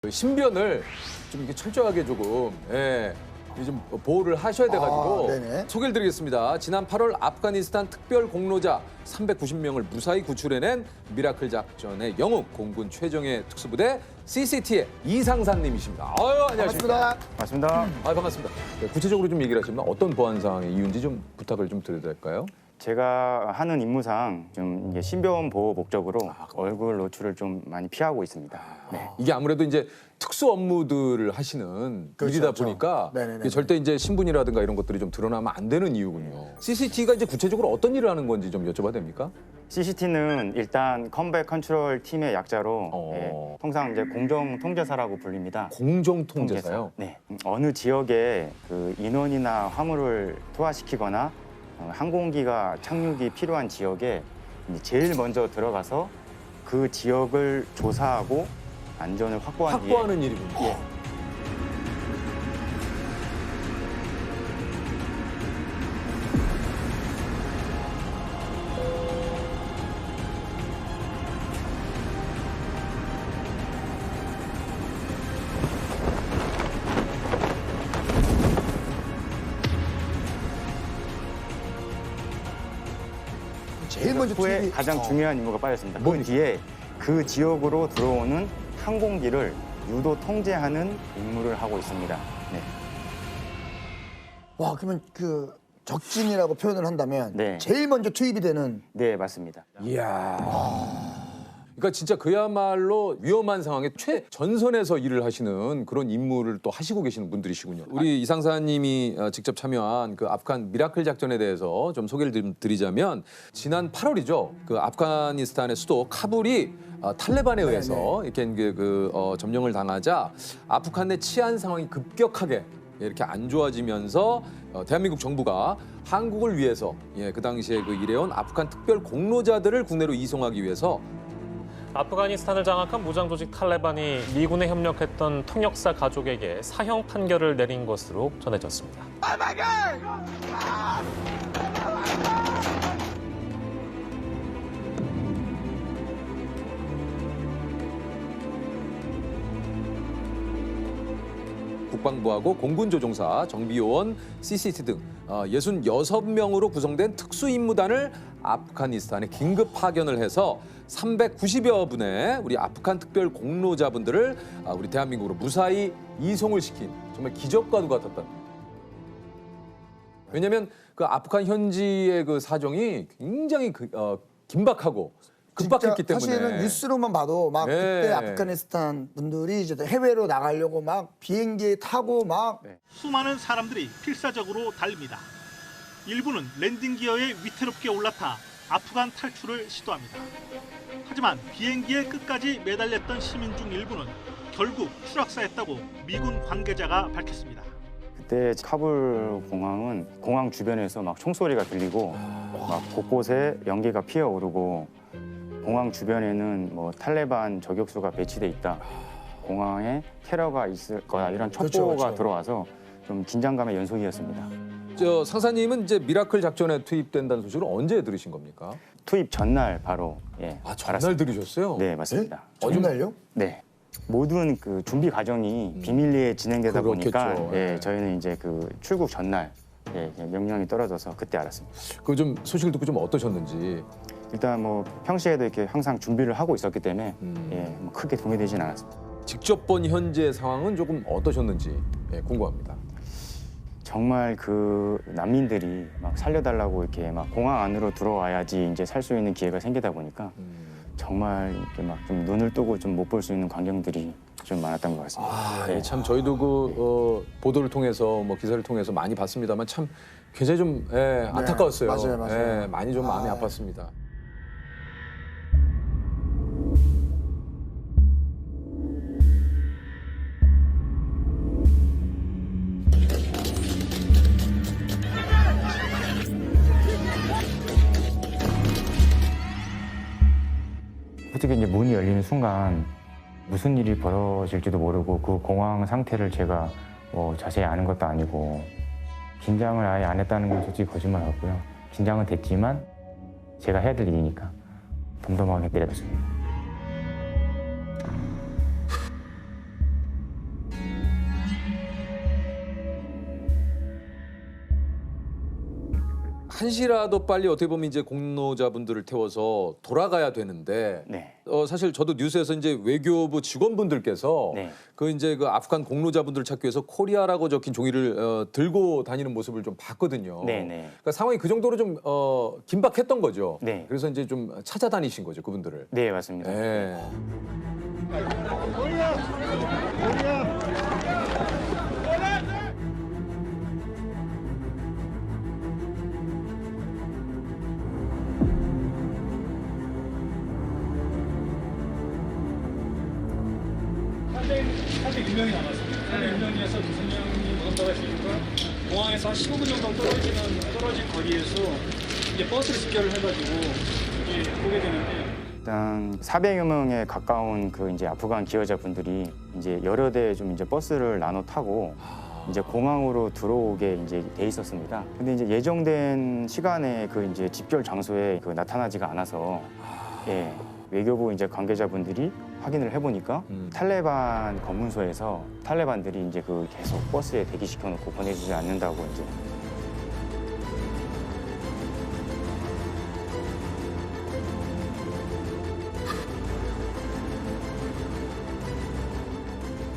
신변을 좀 이렇게 철저하게 조금 좀 보호를 하셔야 돼가지고 소개를 드리겠습니다. 지난 8월 아프가니스탄 특별 공로자 390명을 무사히 구출해낸 미라클 작전의 영웅 공군 최정예 특수부대 CCT의 이상산님이십니다. 아유, 안녕하십니까. 반갑습니다. 반갑습니다. 네, 구체적으로 좀 얘기를 하시면 어떤 보안 상황의 이유인지 좀 부탁을 좀 드려도 될까요? 제가 하는 임무상 좀 이게 신변 보호 목적으로 얼굴 노출을 좀 많이 피하고 있습니다. 네. 이게 아무래도 이제 특수 업무들을 하시는 일이다 보니까 이게 절대 이제 신분이라든가 이런 것들이 좀 드러나면 안 되는 이유군요. CCT가 이제 구체적으로 어떤 일을 하는 건지 좀 여쭤봐도 됩니까? CCT는 일단 컴백 컨트롤 팀의 약자로 통상 이제 공정 통제사라고 불립니다. 공정 통제사요? 네. 어느 지역에 그 인원이나 화물을 투하시키거나 항공기가 착륙이 필요한 지역에 이제 제일 먼저 들어가서 그 지역을 조사하고 안전을 확보하는 일이군요. 예. 제일 먼저 후에 가장 중요한 임무가 빠졌습니다. 그 뒤에 그 지역으로 들어오는 항공기를 유도 통제하는 임무를 하고 있습니다. 네. 와, 그러면 그 적진이라고 표현을 한다면 네. 제일 먼저 투입이 되는. 네, 맞습니다. 이야. 그러니까 진짜 그야말로 위험한 상황에 최전선에서 일을 하시는 그런 임무를 또 하시고 계시는 분들이시군요. 우리 이상사님이 직접 참여한 그 아프간 미라클 작전에 대해서 좀 소개를 좀 드리자면 지난 8월이죠. 그 아프가니스탄의 수도 카불이 탈레반에 의해서 이렇게 점령을 당하자 아프간 내 치안 상황이 급격하게 이렇게 안 좋아지면서 대한민국 정부가 한국을 위해서 그 당시에 그 일해온 아프간 특별 공로자들을 국내로 이송하기 위해서 아프가니스탄을 장악한 무장조직 탈레반이 미군에 협력했던 통역사 가족에게 사형 판결을 내린 것으로 전해졌습니다. 국방부하고 공군조종사, 정비요원, CCT 등 66명으로 구성된 특수임무단을 아프가니스탄에 긴급 파견을 해서 390여 분의 우리 아프간 특별 공로자분들을 우리 대한민국으로 무사히 이송을 시킨 정말 기적과도 같았던. 왜냐하면 그 아프간 현지의 그 사정이 굉장히 긴박하고 급박했기 때문에. 사실은 뉴스로만 봐도 막 그때 아프가니스탄 분들이 이제 해외로 나가려고 막 비행기에 타고 막 수많은 사람들이 필사적으로 달립니다. 일부는 랜딩 기어에 위태롭게 올라타 아프간 탈출을 시도합니다. 하지만 비행기에 끝까지 매달렸던 시민 중 일부는 결국 추락사했다고 미군 관계자가 밝혔습니다. 그때 카불 공항은 공항 주변에서 막 총소리가 들리고 막 곳곳에 연기가 피어오르고 공항 주변에는 뭐 탈레반 저격수가 배치돼 있다. 공항에 테러가 있을 거다. 이런 첩보가 들어와서 좀 긴장감의 연속이었습니다. 상사님은 이제 미라클 작전에 투입된다는 소식을 언제 들으신 겁니까? 투입 전날 바로 전날 들으셨어요? 네, 맞습니다. 전날요? 네. 모든 그 준비 과정이 비밀리에 진행되다 보니까 저희는 이제 그 출국 전날 명령이 떨어져서 그때 알았습니다. 그 좀 소식을 듣고 좀 어떠셨는지. 일단 뭐 평시에도 이렇게 항상 준비를 하고 있었기 때문에 뭐 크게 동요되진 않았습니다. 직접 본 현재 상황은 조금 어떠셨는지 궁금합니다. 정말 그 난민들이 막 살려달라고 이렇게 막 공항 안으로 들어와야지 이제 살 수 있는 기회가 생기다 보니까 정말 이렇게 막 좀 눈을 뜨고 좀 못 볼 수 있는 광경들이 좀 많았던 것 같습니다. 참 저희도 그 보도를 통해서 뭐 기사를 통해서 많이 봤습니다만 참 굉장히 좀 안타까웠어요. 맞아요. 많이 좀 마음이 아팠습니다. 솔직히 이제 문이 열리는 순간 무슨 일이 벌어질지도 모르고 그 공황 상태를 제가 뭐 자세히 아는 것도 아니고 긴장을 아예 안 했다는 건 솔직히 거짓말 같고요. 긴장은 됐지만 제가 해야 될 일이니까 덤덤하게 내려갔습니다. 한시라도 빨리 어떻게 보면 이제 공로자분들을 태워서 돌아가야 되는데 네. 사실 저도 뉴스에서 이제 외교부 직원분들께서 네. 그 이제 그 아프간 공로자분들을 찾기 위해서 코리아라고 적힌 종이를 들고 다니는 모습을 좀 봤거든요. 네, 네. 그러니까 상황이 그 정도로 좀 긴박했던 거죠. 네. 그래서 이제 좀 찾아다니신 거죠, 그분들을. 네, 맞습니다. 네. 사실 1명이 남았습니다. 1명에서 2명이 노동자가시니까 공항에서 한 15분 정도 떨어진 거리에서 이제 버스를 집결을 해가지고 이제 오게 되는데 일단 400여 명에 가까운 그 이제 아프간 기여자분들이 이제 여러 대 좀 이제 버스를 나눠 타고 이제 공항으로 들어오게 이제 돼 있었습니다. 근데 이제 예정된 시간에 그 이제 집결 장소에 그 나타나지가 않아서 예, 외교부 이제 관계자분들이 확인을 해보니까 탈레반 검문소에서 탈레반들이 이제 그 계속 버스에 대기시켜 놓고 보내주지 않는다고 이제.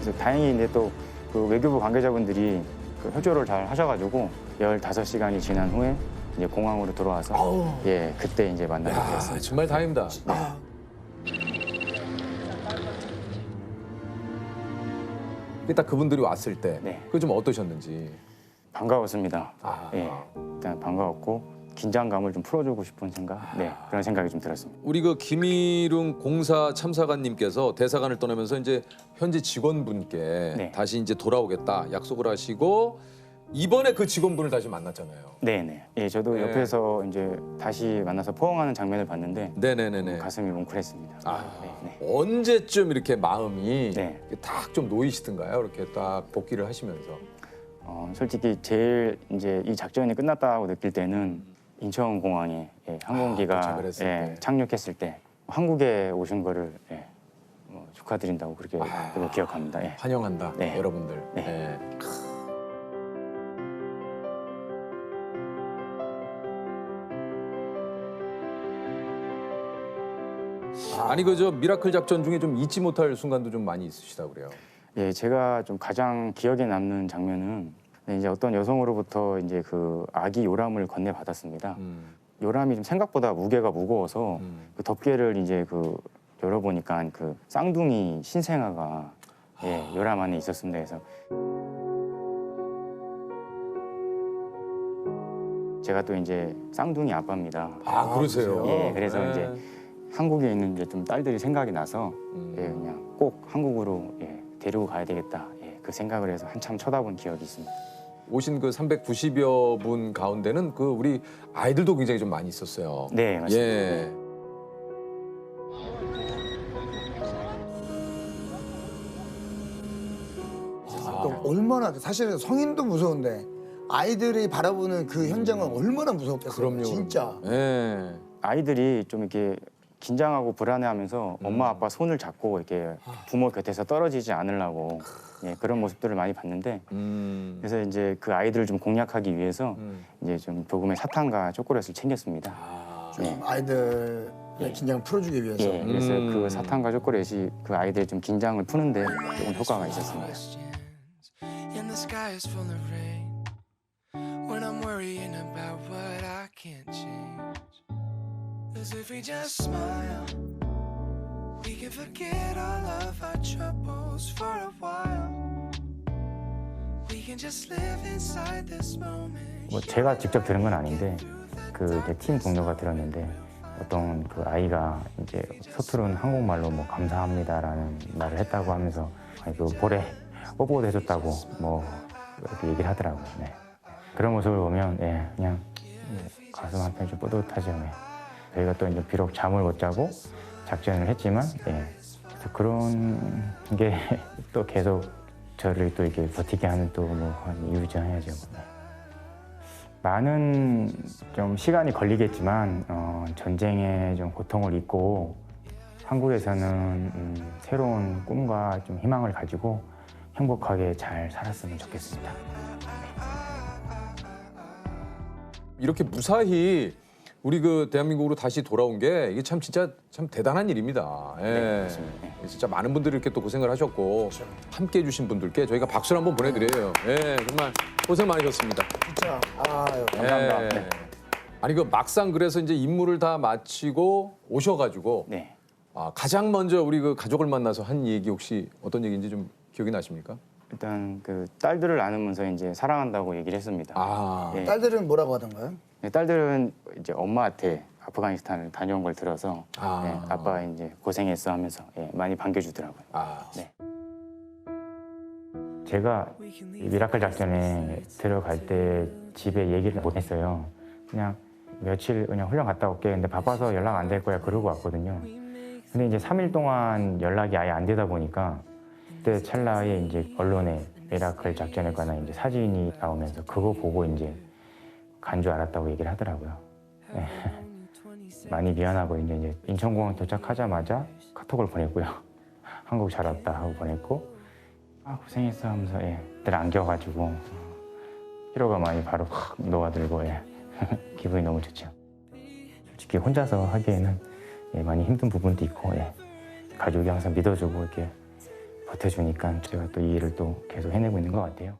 그래서 다행히 이제 또 그 외교부 관계자분들이 그 협조를 잘 하셔가지고 15시간이 지난 후에 이제 공항으로 돌아와서 예 그때 이제 만나게 아, 되었습니다. 정말 다행입니다. 아, 딱 그분들이 왔을 때 네. 그거 좀 어떠셨는지. 반가웠습니다. 아. 예, 일단 반가웠고 긴장감을 좀 풀어주고 싶은 생각, 네 그런 생각이 좀 들었습니다. 우리 그 김일웅 공사 참사관님께서 대사관을 떠나면서 이제 현재 직원분께 네. 다시 이제 돌아오겠다 약속을 하시고 이번에 그 직원분을 다시 만났잖아요. 네네. 예, 저도 네. 옆에서 이제 다시 만나서 포옹하는 장면을 봤는데 네네네네. 가슴이 뭉클했습니다. 아, 네, 언제쯤 이렇게 마음이 네. 딱 좀 놓이시던가요? 이렇게 딱 복귀를 하시면서. 솔직히 제일 이제 이 작전이 끝났다고 느낄 때는 인천공항에 예, 항공기가 도착을 했을 예, 때. 착륙했을 때 한국에 오신 거를 예, 축하드린다고 그렇게 그걸 기억합니다. 예. 환영한다, 네. 여러분들. 네. 네. 아니 그저 미라클 작전 중에 좀 잊지 못할 순간도 좀 많이 있으시다고 그래요. 예, 제가 좀 가장 기억에 남는 장면은 이제 어떤 여성으로부터 이제 그 아기 요람을 건네받았습니다. 요람이 좀 생각보다 무게가 무거워서 그 덮개를 이제 그 열어보니까 그 쌍둥이 신생아가 예, 요람 안에 있었습니다. 그래서 제가 또 이제 쌍둥이 아빠입니다. 아, 그러세요? 예, 그래서 네. 이제 한국에 있는 이제 좀 딸들이 생각이 나서 예, 그냥 꼭 한국으로 예, 데리고 가야 되겠다. 예, 그 생각을 해서 한참 쳐다본 기억이 있습니다. 오신 그 390여 분 가운데는 그 우리 아이들도 굉장히 좀 많이 있었어요. 네, 맞습니다. 예. 또 얼마나 사실은 성인도 무서운데 아이들이 바라보는 그 현장은 얼마나 무섭겠어요. 그럼요. 진짜. 예. 아이들이 좀 이렇게 긴장하고 불안해하면서 엄마 아빠 손을 잡고 이렇게 부모 곁에서 떨어지지 않으려고 예, 그런 모습들을 많이 봤는데 그래서 이제 그 아이들을 좀 공략하기 위해서 이제 좀 조금의 사탕과 초콜릿을 챙겼습니다. 좀 아이들의 긴장을 풀어주기 위해서. 예, 그래서 그 사탕과 초콜릿이 그 아이들의 좀 긴장을 푸는데 조금 효과가 있었습니다. And the sky is full of rain when I'm worrying about what I can't change. 'Cause if we just smile, we can forget all of our troubles for a while. We can just live inside this moment. 뭐 제가 직접 들은 건 아닌데 그 이제 팀 동료가 들었는데 어떤 그 아이가 이제 서투른 한국말로 뭐 감사합니다라는 말을 했다고 하면서 아니 그 볼에 뽀뽀도 해줬다고 뭐 이렇게 얘기를 하더라고요. 네. 그런 모습을 보면 예, 그냥 가슴 한편 좀 뿌듯하죠. 네. 저희가 또 이제 비록 잠을 못 자고 작전을 했지만 예, 그래서 그런 게 또 계속 저를 또 이렇게 버티게 하는 또 뭐 이유죠 해야죠. 네. 많은 좀 시간이 걸리겠지만 전쟁의 좀 고통을 잊고 한국에서는 새로운 꿈과 좀 희망을 가지고 행복하게 잘 살았으면 좋겠습니다. 이렇게 무사히 우리 그 대한민국으로 다시 돌아온 게 이게 참 진짜 참 대단한 일입니다. 예. 네, 맞습니다. 네. 진짜 많은 분들이 이렇게 또 고생을 하셨고 함께 해주신 분들께 저희가 박수를 한번 보내드려요. 예, 정말 고생 많으셨습니다. 진짜 아유. 감사합니다. 예. 네. 아니 그 막상 그래서 이제 임무를 다 마치고 오셔가지고 네. 가장 먼저 우리 그 가족을 만나서 한 얘기 혹시 어떤 얘기인지 좀 기억이 나십니까? 일단 그 딸들을 안으면서 이제 사랑한다고 얘기를 했습니다. 네. 딸들은 뭐라고 하던가요? 네, 딸들은 이제 엄마한테 아프가니스탄을 다녀온 걸 들어서 아. 네, 아빠 이제 고생했어 하면서 많이 반겨주더라고요. 네. 제가 이 미라클 작전에 들어갈 때 집에 얘기를 못 했어요. 그냥 며칠 그냥 훈련 갔다 올게. 근데 바빠서 연락 안 될 거야. 그러고 왔거든요. 근데 이제 3일 동안 연락이 아예 안 되다 보니까 그때 찰나에 이제 언론에 미라클 작전에 관한 이제 사진이 나오면서 그거 보고 이제 간 줄 알았다고 얘기를 하더라고요. 네. 많이 미안하거든요. 이제 인천공항 도착하자마자 카톡을 보냈고요. 한국 잘 왔다 하고 보냈고 고생했어 하면서 들 안겨가지고 피로가 많이 바로 확 녹아들고 기분이 너무 좋죠. 솔직히 혼자서 하기에는 많이 힘든 부분도 있고 가족이 항상 믿어주고 이렇게 버텨주니까 제가 또 이 일을 또 계속 해내고 있는 것 같아요.